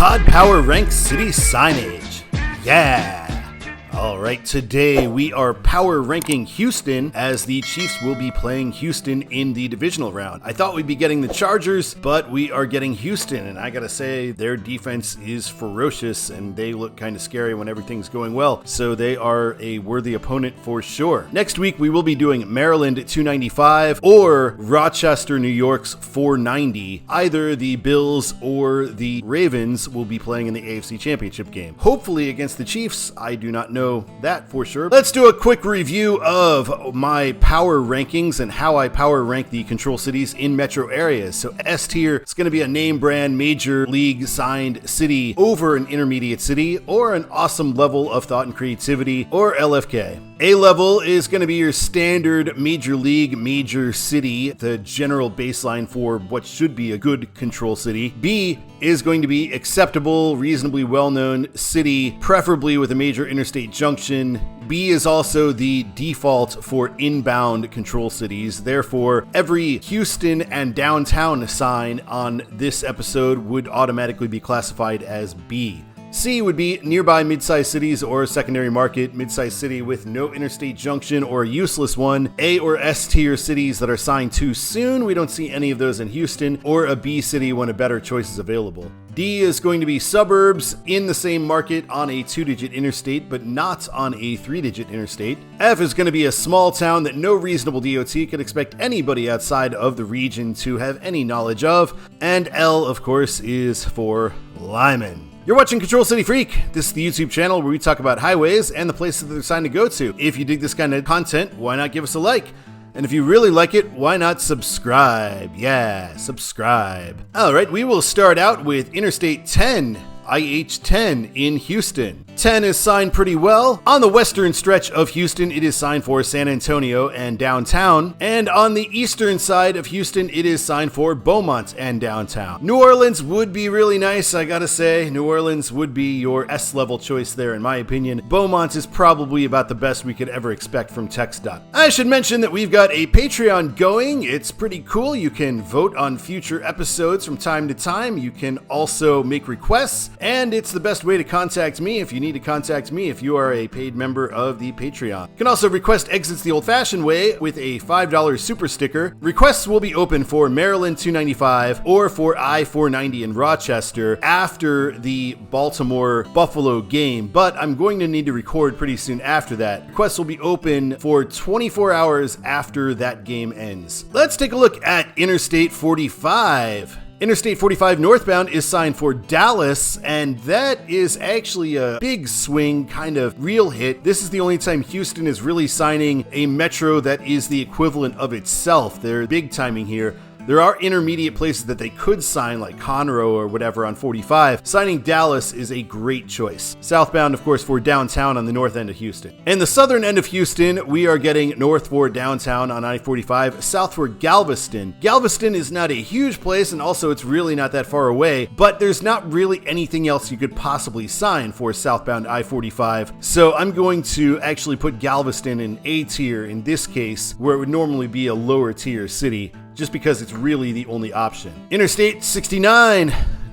Todd Power Ranks City Signage. Yeah! Alright, today we are power ranking Houston as the Chiefs will be playing Houston in the divisional round. I thought we'd be getting the Chargers, but we are getting Houston, and I gotta say, their defense is ferocious and they look kind of scary when everything's going well, so they are a worthy opponent for sure. Next week we will be doing Maryland at 295 or Rochester, New York's 490. Either the Bills or the Ravens will be playing in the AFC Championship game. Hopefully against the Chiefs, I do not know that for sure. Let's do a quick review of my power rankings and how I power rank the control cities in metro areas. So S tier is going to be a name brand major league signed city over an intermediate city or an awesome level of thought and creativity or LFK. A level is going to be your standard major league major city, the general baseline for what should be a good control city. B is going to be acceptable, reasonably well-known city, preferably with a major interstate junction. B is also the default for inbound control cities. Therefore, every Houston and downtown sign on this episode would automatically be classified as B. C would be nearby mid-sized cities or secondary market, mid-sized city with no interstate junction or a useless one. A or S tier cities that are signed too soon, we don't see any of those in Houston, or a B city when a better choice is available. D is going to be suburbs in the same market on a 2-digit interstate, but not on a 3-digit interstate. F is going to be a small town that no reasonable DOT could expect anybody outside of the region to have any knowledge of. And L, of course, is for Lyman. You're watching Control City Freak. This is the YouTube channel where we talk about highways and the places that they're signed to go to. If you dig this kind of content, why not give us a like? And if you really like it, why not subscribe? Yeah, subscribe. All right, we will start out with Interstate 10. IH-10 in Houston. 10 is signed pretty well. On the western stretch of Houston, it is signed for San Antonio and downtown. And on the eastern side of Houston, it is signed for Beaumont and downtown. New Orleans would be really nice, I gotta say. New Orleans would be your S-level choice there, in my opinion. Beaumont is probably about the best we could ever expect from TxDOT. I should mention that we've got a Patreon going. It's pretty cool. You can vote on future episodes from time to time. You can also make requests. And it's the best way to contact me if you need to contact me if you are a paid member of the Patreon. You can also request exits the old-fashioned way with a $5 super sticker. Requests will be open for Maryland 295 or for I-490 in Rochester after the Baltimore-Buffalo game, but I'm going to need to record pretty soon after that. Requests will be open for 24 hours after that game ends. Let's take a look at Interstate 45. Interstate 45 northbound is signed for Dallas, and that is actually a big swing, kind of real hit. This is the only time Houston is really signing a metro that is the equivalent of itself. They're big timing here. There are intermediate places that they could sign, like Conroe or whatever on 45. Signing Dallas is a great choice. Southbound, of course, for downtown on the north end of Houston. In the southern end of Houston, we are getting north for downtown on I-45, south for Galveston. Galveston is not a huge place, and also it's really not that far away, but there's not really anything else you could possibly sign for southbound I-45. So I'm going to actually put Galveston in A tier in this case, where it would normally be a lower tier city, just because it's really the only option. Interstate 69,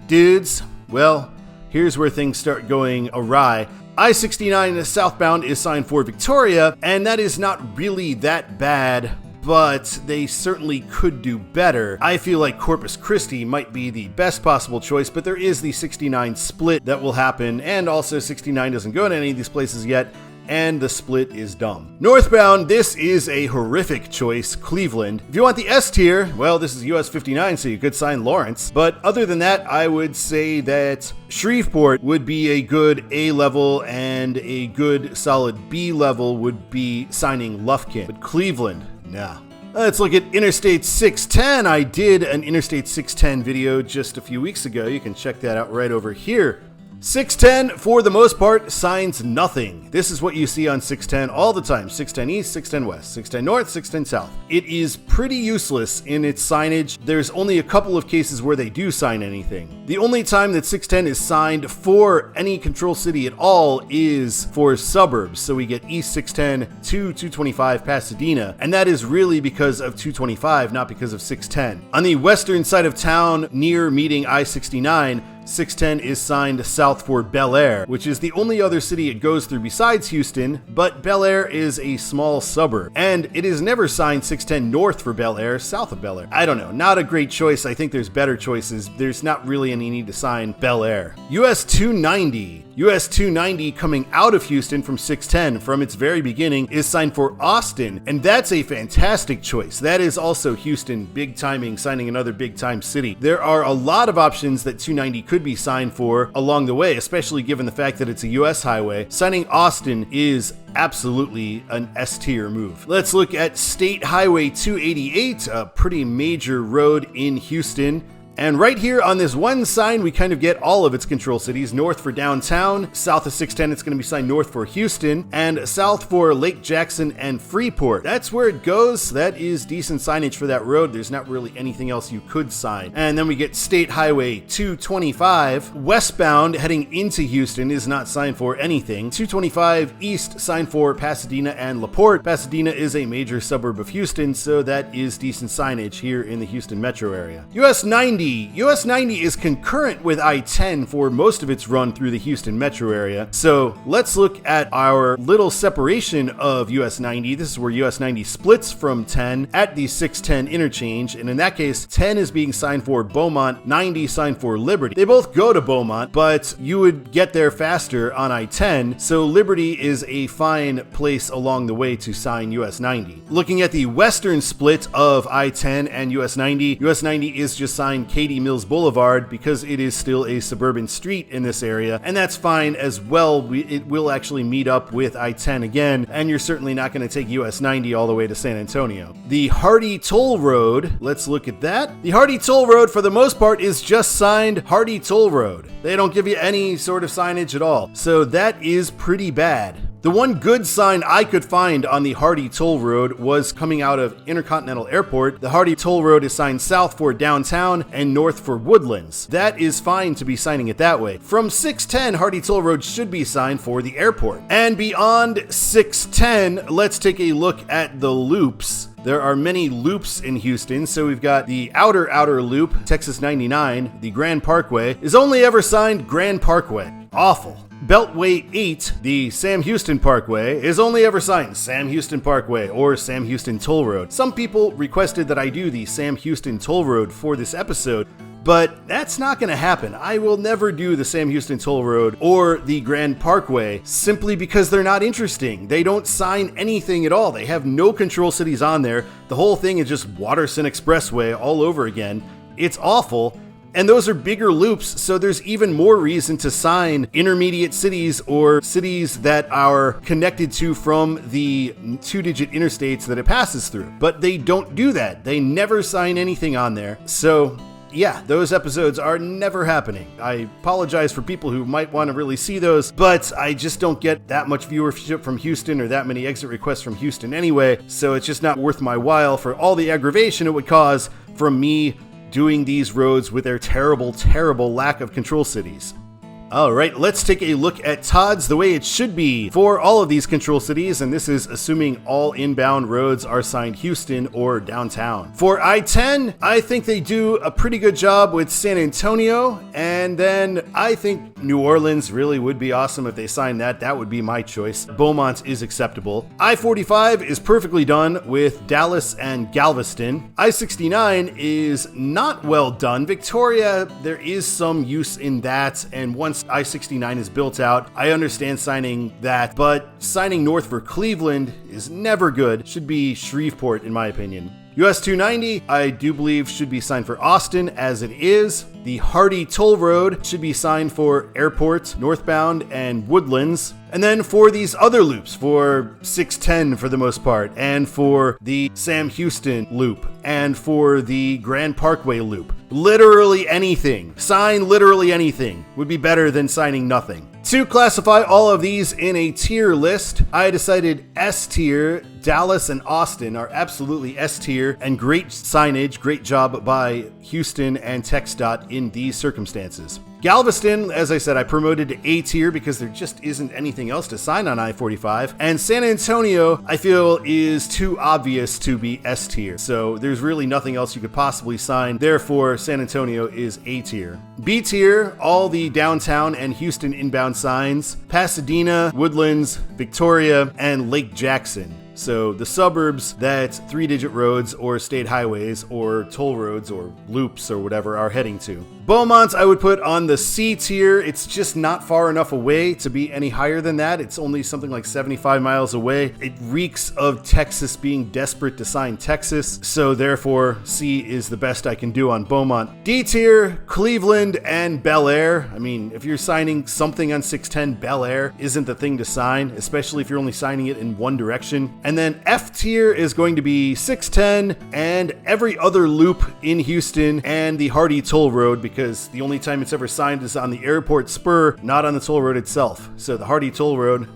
dudes. Well, here's where things start going awry. I-69 southbound is signed for Victoria, and that is not really that bad, but they certainly could do better. I feel like Corpus Christi might be the best possible choice, but there is the 69 split that will happen, and also 69 doesn't go to any of these places yet, and the split is dumb. Northbound, this is a horrific choice, Cleveland. If you want the S tier, well, this is US 59, so you could sign Lawrence. But other than that, I would say that Shreveport would be a good A level, and a good solid B level would be signing Lufkin. But Cleveland, nah. Let's look at Interstate 610. I did an Interstate 610 video just a few weeks ago. You can check that out right over here. 610, for the most part, signs nothing. This is what you see on 610 all the time. 610 East, 610 West, 610 North, 610 South. It is pretty useless in its signage. There's only a couple of cases where they do sign anything. The only time that 610 is signed for any control city at all is for suburbs. So we get East 610 to 225 Pasadena, and that is really because of 225, not because of 610. On the western side of town, near meeting I-69, 610 is signed south for Bel Air, which is the only other city it goes through besides Houston, but Bel Air is a small suburb. And it is never signed 610 north for Bel Air, south of Bel Air. I don't know, not a great choice. I think there's better choices. There's not really any need to sign Bel Air. US 290. US 290 coming out of Houston from 610 from its very beginning is signed for Austin, and that's a fantastic choice. That is also Houston big timing, signing another big time city. There are a lot of options that 290 could be signed for along the way, especially given the fact that it's a US highway. Signing Austin is absolutely an S tier move. Let's look at State Highway 288, a pretty major road in Houston. And right here on this one sign, we kind of get all of its control cities. North for downtown, south of 610, it's going to be signed north for Houston, and south for Lake Jackson and Freeport. That's where it goes. That is decent signage for that road. There's not really anything else you could sign. And then we get State Highway 225. Westbound heading into Houston is not signed for anything. 225 east signed for Pasadena and LaPorte. Pasadena is a major suburb of Houston, so that is decent signage here in the Houston metro area. US 90. US 90 is concurrent with I-10 for most of its run through the Houston metro area. So let's look at our little separation of US 90. This is where US 90 splits from 10 at the 610 interchange. And in that case, 10 is being signed for Beaumont, 90 signed for Liberty. They both go to Beaumont, but you would get there faster on I-10. So Liberty is a fine place along the way to sign US 90. Looking at the western split of I-10 and US 90, US 90 is just signed Katy Mills Boulevard because it is still a suburban street in this area, and that's fine as well. It will actually meet up with I-10 again, and you're certainly not going to take US 90 all the way to San Antonio. The Hardy Toll Road, let's look at that. The Hardy Toll Road, for the most part, is just signed Hardy Toll Road. They don't give you any sort of signage at all, so that is pretty bad. The one good sign I could find on the Hardy Toll Road was coming out of Intercontinental Airport. The Hardy Toll Road is signed south for downtown and north for Woodlands. That is fine to be signing it that way. From 610, Hardy Toll Road should be signed for the airport. And beyond 610, let's take a look at the loops. There are many loops in Houston, so we've got the outer loop, Texas 99, the Grand Parkway, is only ever signed Grand Parkway. Awful. Beltway 8, the Sam Houston Parkway, is only ever signed Sam Houston Parkway or Sam Houston Toll Road. Some people requested that I do the Sam Houston Toll Road for this episode, but that's not going to happen. I will never do the Sam Houston Toll Road or the Grand Parkway simply because they're not interesting. They don't sign anything at all. They have no control cities on there. The whole thing is just Watterson Expressway all over again. It's awful. And those are bigger loops, so there's even more reason to sign intermediate cities or cities that are connected to from the two-digit interstates that it passes through. But they don't do that. They never sign anything on there. So yeah, those episodes are never happening. I apologize for people who might want to really see those, but I just don't get that much viewership from Houston or that many exit requests from Houston anyway, so it's just not worth my while for all the aggravation it would cause from me doing these roads with their terrible, terrible lack of control cities. All right, let's take a look at Todd's the way it should be for all of these control cities, and this is assuming all inbound roads are signed Houston or downtown. For I-10, I think they do a pretty good job with San Antonio, and then I think New Orleans really would be awesome if they signed that. That would be my choice. Beaumont is acceptable. I-45 is perfectly done with Dallas and Galveston. I-69 is not well done. Victoria, there is some use in that, and once I-69 is built out, I understand signing that, but signing north for Cleveland is never good. Should be Shreveport, in my opinion. US 290, I do believe should be signed for Austin as it is. The Hardy Toll Road should be signed for Airport, Northbound, and Woodlands. And then for these other loops, for 610 for the most part, and for the Sam Houston loop, and for the Grand Parkway loop, literally anything, sign literally anything would be better than signing nothing. To classify all of these in a tier list, I decided S tier. Dallas and Austin are absolutely S tier, and great signage, great job by Houston and TxDOT in these circumstances. Galveston, as I said, I promoted to A tier because there just isn't anything else to sign on I-45. And San Antonio, I feel, is too obvious to be S tier. So there's really nothing else you could possibly sign. Therefore, San Antonio is A tier. B tier, all the downtown and Houston inbound signs, Pasadena, Woodlands, Victoria, and Lake Jackson. So the suburbs that 3-digit roads or state highways or toll roads or loops or whatever are heading to. Beaumont, I would put on the C tier. It's just not far enough away to be any higher than that. It's only something like 75 miles away. It reeks of Texas being desperate to sign Texas. So therefore, C is the best I can do on Beaumont. D tier, Cleveland and Bel Air. I mean, if you're signing something on 610, Bel Air isn't the thing to sign, especially if you're only signing it in one direction. And then F tier is going to be 610 and every other loop in Houston and the Hardy Toll Road, because the only time it's ever signed is on the airport spur, not on the toll road itself. So the Hardy Toll Road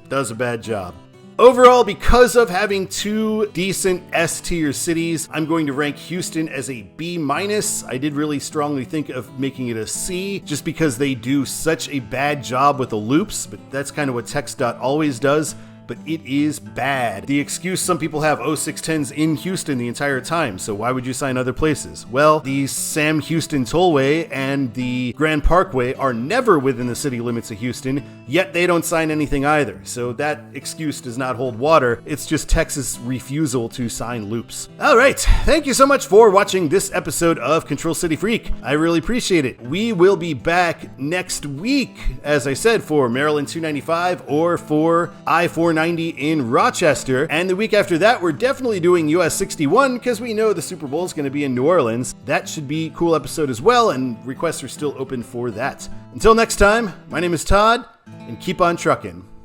does a bad job. Overall, because of having two decent S-tier cities, I'm going to rank Houston as a B-. I did really strongly think of making it a C, just because they do such a bad job with the loops, but that's kind of what TxDOT always does. But it is bad. The excuse some people have, 610's in Houston the entire time, so why would you sign other places? Well, the Sam Houston Tollway and the Grand Parkway are never within the city limits of Houston, yet they don't sign anything either. So that excuse does not hold water. It's just Texas' refusal to sign loops. All right, thank you so much for watching this episode of Control City Freak. I really appreciate it. We will be back next week, as I said, for Maryland 295 or for I-490 in Rochester, and the week after that we're definitely doing US 61 because we know the Super Bowl is going to be in New Orleans. That should be a cool episode as well, and requests are still open for that. Until next time, my name is Todd, and keep on trucking.